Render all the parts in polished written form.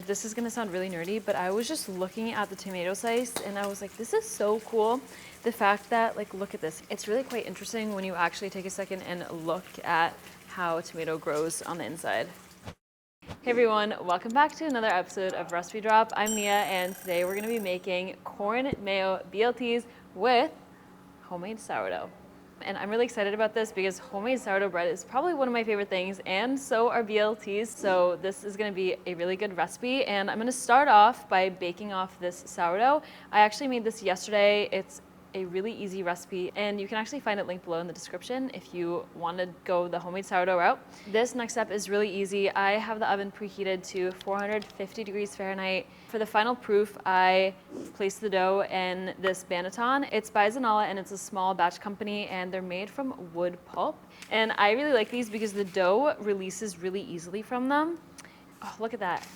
this is gonna sound really nerdy, but I was just looking at the tomato slice and I was like, this is so cool. The fact that, like, look at this. It's really quite interesting when you actually take a second and look at how a tomato grows on the inside. Hey everyone, welcome back to another episode of Recipe Drop. I'm Mia, and today we're gonna be making corn mayo BLTs with homemade sourdough. And I'm really excited about this because homemade sourdough bread is probably one of my favorite things, and so are BLTs. So this is gonna be a really good recipe, and I'm gonna start off by baking off this sourdough. I actually made this yesterday. It's a really easy recipe, and you can actually find it linked below in the description if you want to go the homemade sourdough route. This next step is really easy. I have the oven preheated to 450 degrees Fahrenheit. For the final proof, I placed the dough in this banneton. It's by Zanala, and it's a small batch company, and they're made from wood pulp. And I really like these because the dough releases really easily from them. Oh, look at that.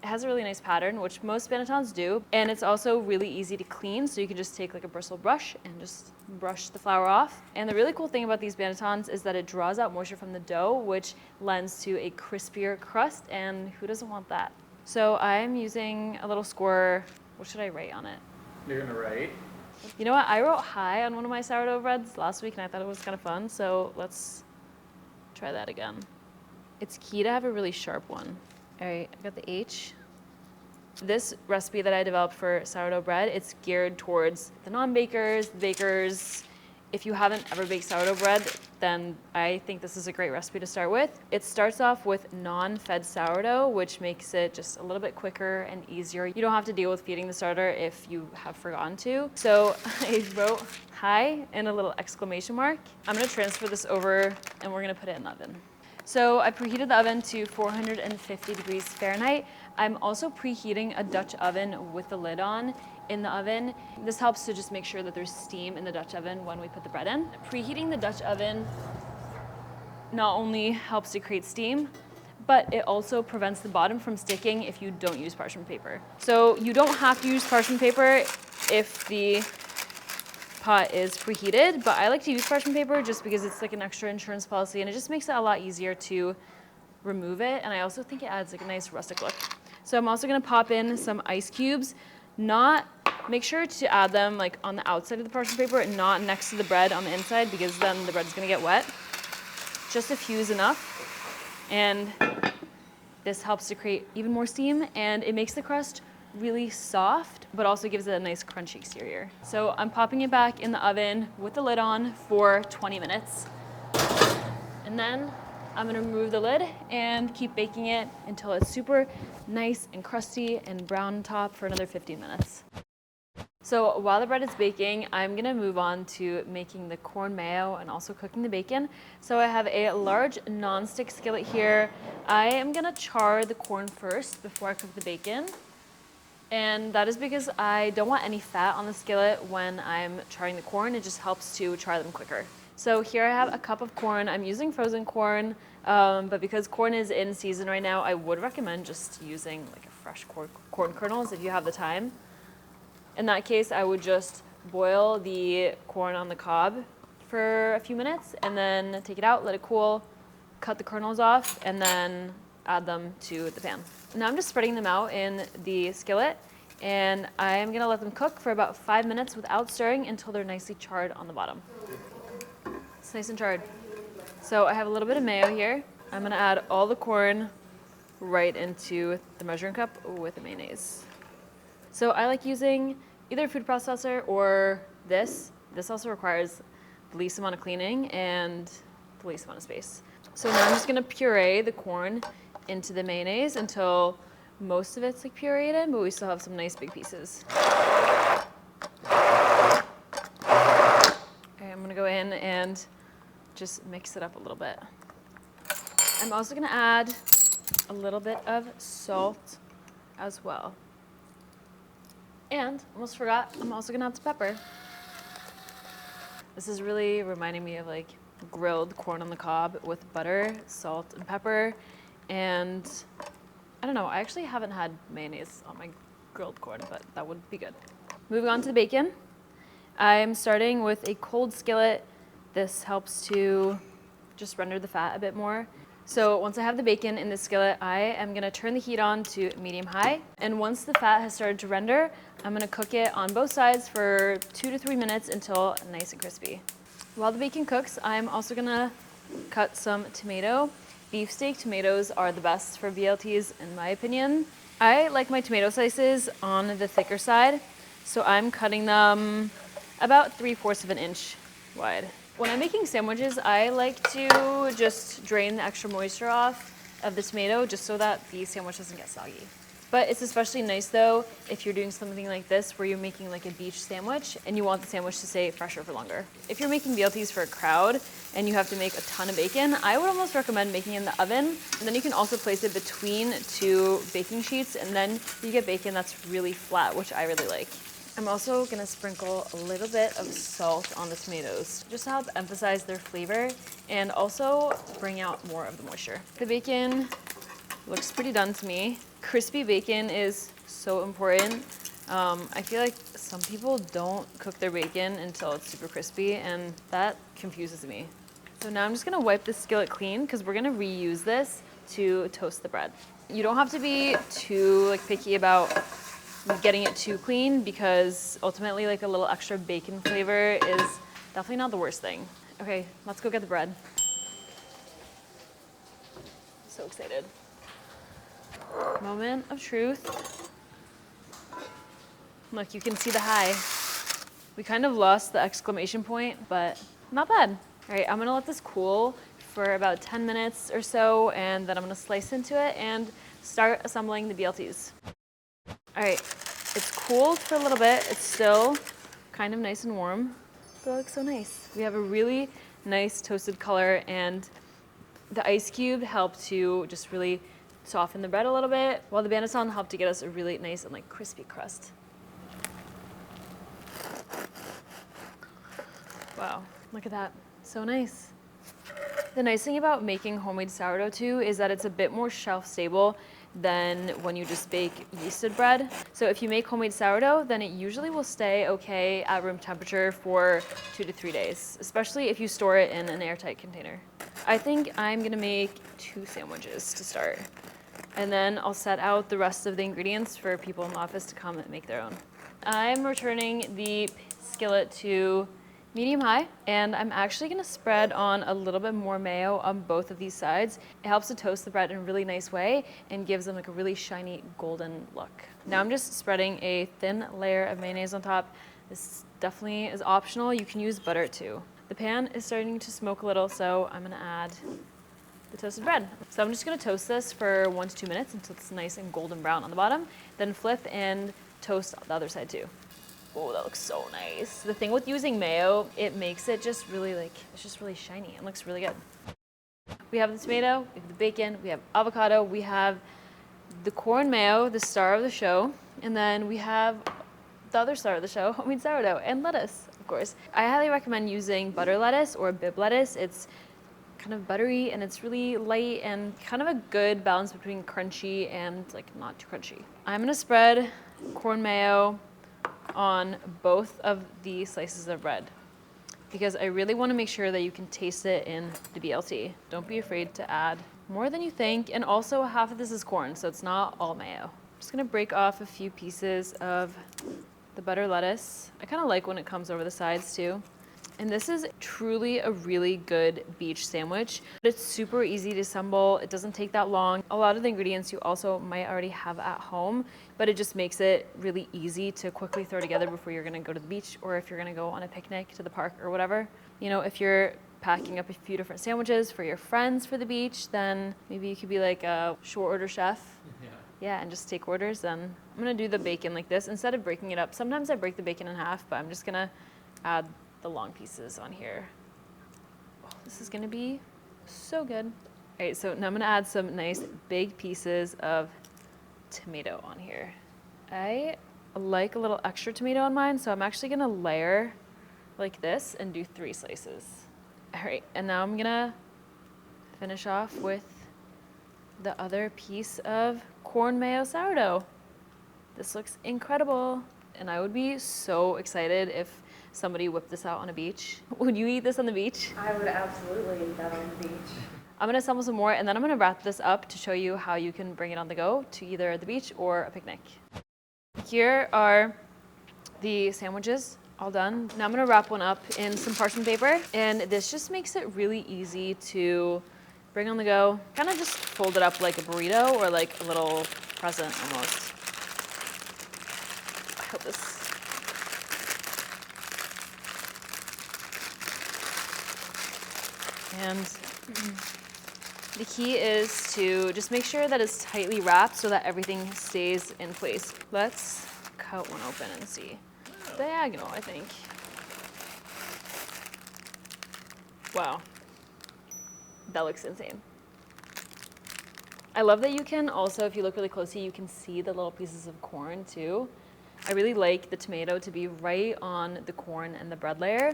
It has a really nice pattern, which most bannetons do, and it's also really easy to clean, so you can just take like a bristle brush and just brush the flour off. And the really cool thing about these bannetons is that it draws out moisture from the dough, which lends to a crispier crust, and who doesn't want that? So I'm using a little score. What should I write on it? You're gonna write? You know what? I wrote hi on one of my sourdough breads last week, and I thought it was kind of fun, so let's try that again. It's key to have a really sharp one. All right, I got the H. This recipe that I developed for sourdough bread, it's geared towards the non-bakers, the bakers. If you haven't ever baked sourdough bread, then I think this is a great recipe to start with. It starts off with non-fed sourdough, which makes it just a little bit quicker and easier. You don't have to deal with feeding the starter if you have forgotten to. So I wrote hi and a little exclamation mark. I'm gonna transfer this over and we're gonna put it in the oven. So I preheated the oven to 450 degrees Fahrenheit. I'm also preheating a Dutch oven with the lid on in the oven. This helps to just make sure that there's steam in the Dutch oven when we put the bread in. Preheating the Dutch oven not only helps to create steam, but it also prevents the bottom from sticking if you don't use parchment paper. So you don't have to use parchment paper if the pot is preheated, but I like to use parchment paper just because it's like an extra insurance policy, and it just makes it a lot easier to remove it, and I also think it adds like a nice rustic look. So I'm also gonna pop in some ice cubes. Make sure to add them like on the outside of the parchment paper and not next to the bread on the inside, because then the bread's gonna get wet. Just a few is enough, and this helps to create even more steam, and it makes the crust really soft, but also gives it a nice crunchy exterior. So I'm popping it back in the oven with the lid on for 20 minutes. And then I'm gonna remove the lid and keep baking it until it's super nice and crusty and brown on top for another 15 minutes. So while the bread is baking, I'm gonna move on to making the corn mayo and also cooking the bacon. So I have a large non-stick skillet here. I am gonna char the corn first before I cook the bacon. And that is because I don't want any fat on the skillet when I'm charring the corn. It just helps to char them quicker. So here I have a cup of corn. I'm using frozen corn, but because corn is in season right now, I would recommend just using like a fresh corn kernels if you have the time. In that case, I would just boil the corn on the cob for a few minutes and then take it out, let it cool, cut the kernels off, and then add them to the pan. Now I'm just spreading them out in the skillet, and I am gonna let them cook for about 5 minutes without stirring until they're nicely charred on the bottom. It's nice and charred. So I have a little bit of mayo here. I'm gonna add all the corn right into the measuring cup with the mayonnaise. So I like using either a food processor or this. This also requires the least amount of cleaning and the least amount of space. So now I'm just gonna puree the corn into the mayonnaise until most of it's like pureed in, but we still have some nice big pieces. Okay, I'm gonna go in and just mix it up a little bit. I'm also gonna add a little bit of salt as well. And almost forgot, I'm also gonna add some pepper. This is really reminding me of like grilled corn on the cob with butter, salt, and pepper. And I don't know, I actually haven't had mayonnaise on my grilled corn, but that would be good. Moving on to the bacon. I'm starting with a cold skillet. This helps to just render the fat a bit more. So once I have the bacon in the skillet, I am gonna turn the heat on to medium-high. And once the fat has started to render, I'm gonna cook it on both sides for 2 to 3 minutes until nice and crispy. While the bacon cooks, I'm also gonna cut some tomato. Beefsteak tomatoes are the best for BLTs in my opinion. I like my tomato slices on the thicker side, so I'm cutting them about 3/4 of an inch wide. When I'm making sandwiches, I like to just drain the extra moisture off of the tomato just so that the sandwich doesn't get soggy. But it's especially nice though if you're doing something like this where you're making like a beach sandwich and you want the sandwich to stay fresher for longer. If you're making BLTs for a crowd and you have to make a ton of bacon, I would almost recommend making it in the oven. And then you can also place it between 2 baking sheets and then you get bacon that's really flat, which I really like. I'm also gonna sprinkle a little bit of salt on the tomatoes just to help emphasize their flavor and also bring out more of the moisture. The bacon looks pretty done to me. Crispy bacon is so important. I feel like some people don't cook their bacon until it's super crispy and that confuses me. So now I'm just gonna wipe the skillet clean because we're gonna reuse this to toast the bread. You don't have to be too picky about getting it too clean because ultimately a little extra bacon flavor is definitely not the worst thing. Okay, let's go get the bread. So excited. Moment of truth. Look, you can see the high. We kind of lost the exclamation point, but not bad. All right, I'm gonna let this cool for about 10 minutes or so, and then I'm gonna slice into it and start assembling the BLTs. All right, it's cooled for a little bit. It's still kind of nice and warm, but it looks so nice. We have a really nice toasted color, and the ice cube helped to just really soften the bread a little bit, while the banneton helped to get us a really nice and crispy crust. Wow, look at that, so nice. The nice thing about making homemade sourdough too is that it's a bit more shelf stable than when you just bake yeasted bread. So if you make homemade sourdough, then it usually will stay okay at room temperature for 2 to 3 days, especially if you store it in an airtight container. I think I'm gonna make 2 sandwiches to start. And then I'll set out the rest of the ingredients for people in the office to come and make their own. I'm returning the skillet to medium-high, and I'm actually gonna spread on a little bit more mayo on both of these sides. It helps to toast the bread in a really nice way and gives them a really shiny golden look. Now I'm just spreading a thin layer of mayonnaise on top. This definitely is optional. You can use butter too. The pan is starting to smoke a little, so I'm gonna add the toasted bread. So I'm just gonna toast this for 1 to 2 minutes until it's nice and golden brown on the bottom, then flip and toast the other side too. Oh, that looks so nice. The thing with using mayo, it makes it just really it's just really shiny and looks really good. We have the tomato, we have the bacon, we have avocado, we have the corn mayo, the star of the show, and then we have the other star of the show, homemade sourdough, and lettuce, of course. I highly recommend using butter lettuce or bib lettuce. It's kind of buttery and it's really light and kind of a good balance between crunchy and not too crunchy. I'm gonna spread corn mayo on both of the slices of bread because I really want to make sure that you can taste it in the BLT. Don't be afraid to add more than you think, and also half of this is corn, so it's not all mayo. I'm just gonna break off a few pieces of the butter lettuce. I kind of like when it comes over the sides too. And this is truly a really good beach sandwich. It's super easy to assemble. It doesn't take that long. A lot of the ingredients you also might already have at home, but it just makes it really easy to quickly throw together before you're gonna go to the beach or if you're gonna go on a picnic to the park or whatever. You know, if you're packing up a few different sandwiches for your friends for the beach, then maybe you could be like a short order chef. Yeah, and just take orders. Then I'm gonna do the bacon like this. Instead of breaking it up, sometimes I break the bacon in half, but I'm just gonna add the long pieces on here. Oh, this is gonna be so good. All right, so now I'm gonna add some nice big pieces of tomato on here. I like a little extra tomato on mine, so I'm actually gonna layer like this and do 3 slices. All right, and now I'm gonna finish off with the other piece of corn mayo sourdough. This looks incredible, and I would be so excited if somebody whipped this out on a beach. Would you eat this on the beach? I would absolutely eat that on the beach. I'm gonna assemble some more and then I'm gonna wrap this up to show you how you can bring it on the go to either the beach or a picnic. Here are the sandwiches all done. Now I'm gonna wrap one up in some parchment paper, and this just makes it really easy to bring on the go. Kind of just fold it up like a burrito or like a little present almost. I hope this. And the key is to just make sure that it's tightly wrapped so that everything stays in place. Let's cut one open and see. Diagonal, I think. Wow. That looks insane. I love that you can also, if you look really closely, you can see the little pieces of corn too. I really like the tomato to be right on the corn and the bread layer,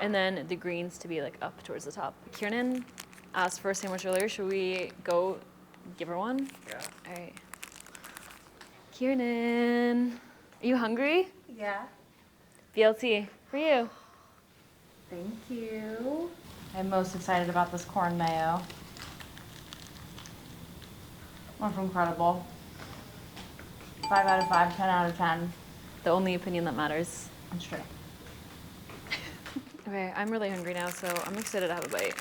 and then the greens to be like up towards the top. Kiernan asked for a sandwich earlier. Should we go give her one? Yeah. All right. Kiernan, are you hungry? Yeah. BLT for you. Thank you. I'm most excited about this corn mayo. That's incredible. 5 out of 5, 10 out of 10. The only opinion that matters. That's true. Okay, I'm really hungry now, so I'm excited to have a bite.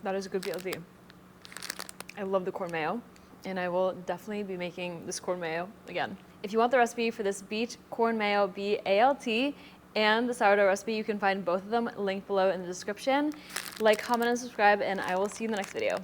That is a good BLT. I love the corn mayo, and I will definitely be making this corn mayo again. If you want the recipe for this beet corn mayo BALT and the sourdough recipe, you can find both of them linked below in the description. Like, comment, and subscribe, and I will see you in the next video.